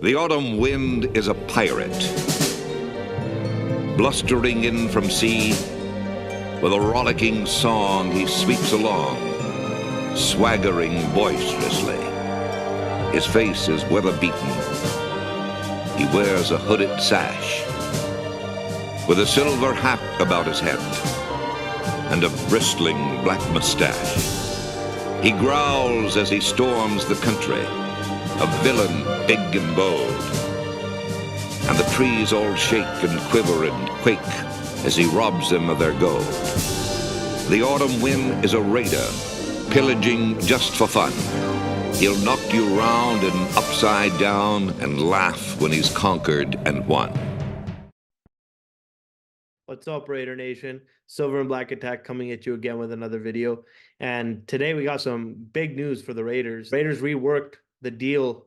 The autumn wind is a pirate, blustering in from sea. With a rollicking song he sweeps along, swaggering boisterously. His face is weather-beaten. He wears a hooded sash, with a silver hat about his head, and a bristling black mustache. He growls as he storms the country, a villain big and bold. And the trees all shake and quiver and quake as he robs them of their gold. The autumn wind is a raider, pillaging just for fun. He'll knock you round and upside down and laugh when he's conquered and won. What's up, Raider Nation? Silver and Black Attack coming at you again with another video. And today we got some big news for the Raiders. Raiders reworked the deal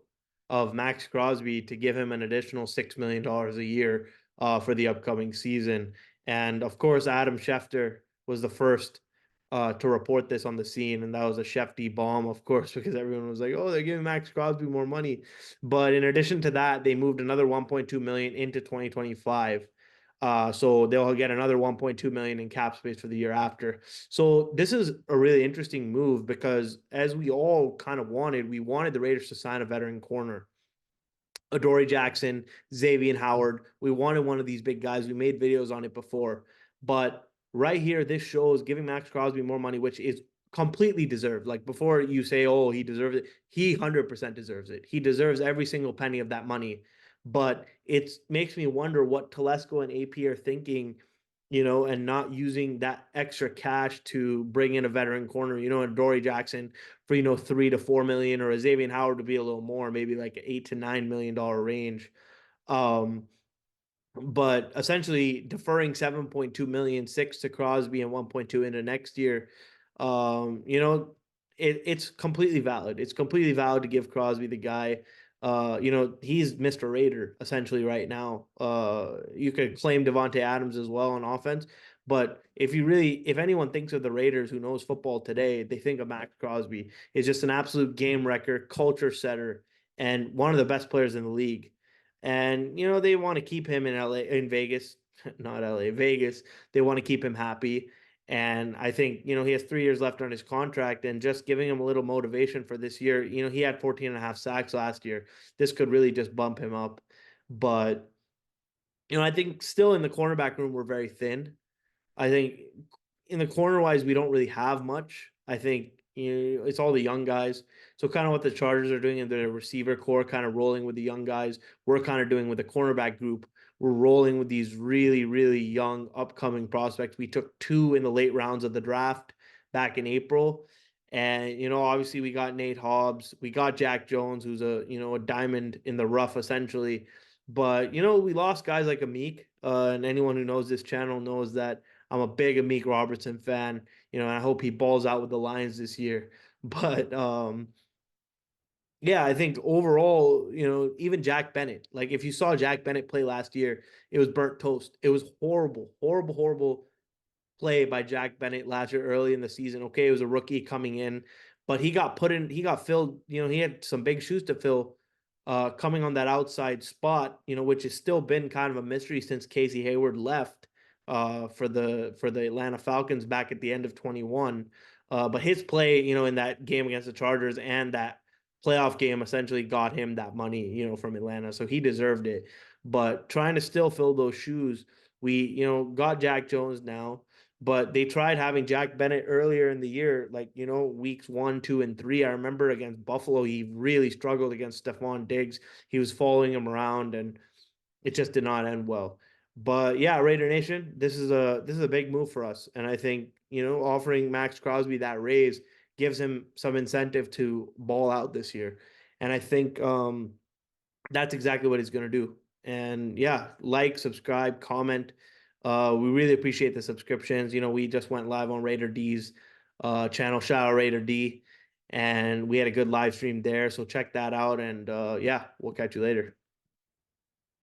of Maxx Crosby to give him an additional $6 million a year for the upcoming season. And of course, Adam Schefter was the first to report this on the scene, and that was a Shefty bomb, of course, because everyone was like, oh, they're giving Maxx Crosby more money. But in addition to that, they moved another $1.2 million into 2025. So they'll get another $1.2 million in cap space for the year after. So this is a really interesting move because, as we all kind of wanted, we wanted the Raiders to sign a veteran corner. Adoree Jackson, Xavier Howard. We wanted one of these big guys. We made videos on it before. But right here, this shows giving Maxx Crosby more money, which is completely deserved. Like, before you say, oh, he deserves it, he 100% deserves it. He deserves every single penny of that money. But it makes me wonder what Telesco and AP are thinking, and not using that extra cash to bring in a veteran corner, Adoree Jackson for, $3 to $4 million, or a Xavier Howard to be a little more, maybe like an $8 to $9 million range. But essentially deferring 7.2 million, 6 to Crosby and 1.2 into next year. It's completely valid. It's completely valid to give Crosby the guy. He's Mr. Raider essentially right now. You could claim Devontae Adams as well on offense, but if anyone thinks of the Raiders who knows football today, they think of Maxx Crosby. He's just an absolute game wrecker, culture setter, and one of the best players in the league. And they want to keep him in Vegas, not LA, Vegas. They want to keep him happy. And I think, he has 3 years left on his contract, and just giving him a little motivation for this year. He had 14 and a half sacks last year. This could really just bump him up. But, I think still in the cornerback room, we're very thin. I think in the corner wise, we don't really have much. I think, it's all the young guys. So kind of what the Chargers are doing in the receiver core, kind of rolling with the young guys, we're kind of doing with the cornerback group. We're rolling with these really, really young upcoming prospects. We took 2 in the late rounds of the draft back in April. And, obviously we got Nate Hobbs. We got Jack Jones, who's a diamond in the rough, essentially. But, we lost guys like Amik. And anyone who knows this channel knows that I'm a big Amik Robertson fan, and I hope he balls out with the Lions this year. But, yeah, I think overall, even Jack Bennett, like if you saw Jack Bennett play last year, it was burnt toast. It was horrible, horrible, horrible play by Jack Bennett last year early in the season. Okay, it was a rookie coming in, but he got filled, he had some big shoes to fill coming on that outside spot, which has still been kind of a mystery since Casey Hayward left for the Atlanta Falcons back at the end of 21. But his play, in that game against the Chargers and that playoff game essentially got him that money, from Atlanta. So he deserved it. But trying to still fill those shoes, we, got Jack Jones now, but they tried having Jack Bennett earlier in the year, like, weeks 1, 2, and 3. I remember against Buffalo, he really struggled against Stephon Diggs. He was following him around, and it just did not end well. But yeah, Raider Nation, this is a big move for us. And I think, offering Maxx Crosby that raise gives him some incentive to ball out this year. And I think that's exactly what he's going to do. And yeah, like, subscribe, comment. We really appreciate the subscriptions. We just went live on Raider D's channel. Shout out Raider D. And we had a good live stream there. So check that out. And yeah, we'll catch you later.